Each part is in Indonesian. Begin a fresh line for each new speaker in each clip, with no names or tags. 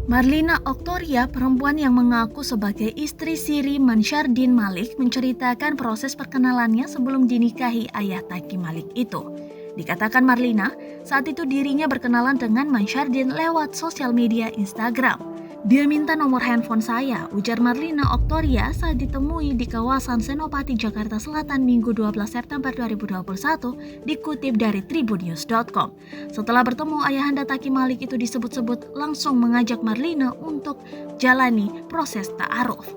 Marlina Oktoria, perempuan yang mengaku sebagai istri siri Mansyardin Malik, menceritakan proses perkenalannya sebelum dinikahi ayah Taki Malik itu. Dikatakan Marlina, saat itu dirinya berkenalan dengan Mansyardin lewat sosial media Instagram. Dia minta nomor handphone saya, ujar Marlina Oktoria saat ditemui di kawasan Senopati, Jakarta Selatan Minggu 12 September 2021, dikutip dari tribunnews.com. Setelah bertemu, ayahanda Taki Malik itu disebut-sebut langsung mengajak Marlina untuk jalani proses ta'aruf.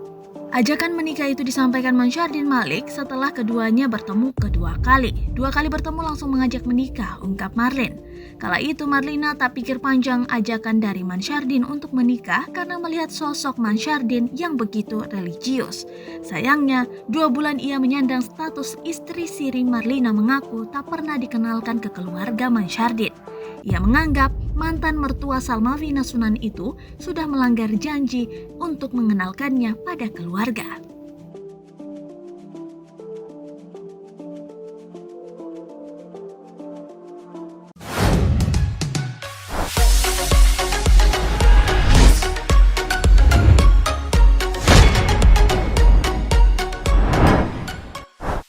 Ajakan menikah itu disampaikan Mansyardin Malik setelah keduanya bertemu kedua kali. Dua kali bertemu langsung mengajak menikah, ungkap Marlin. Kala itu Marlina tak pikir panjang ajakan dari Mansyardin untuk menikah karena melihat sosok Mansyardin yang begitu religius. Sayangnya, 2 bulan ia menyandang status istri siri. Marlina mengaku tak pernah dikenalkan ke keluarga Mansyardin. Ia menganggap mantan mertua Salma Wina Sunan itu sudah melanggar janji untuk mengenalkannya pada keluarga.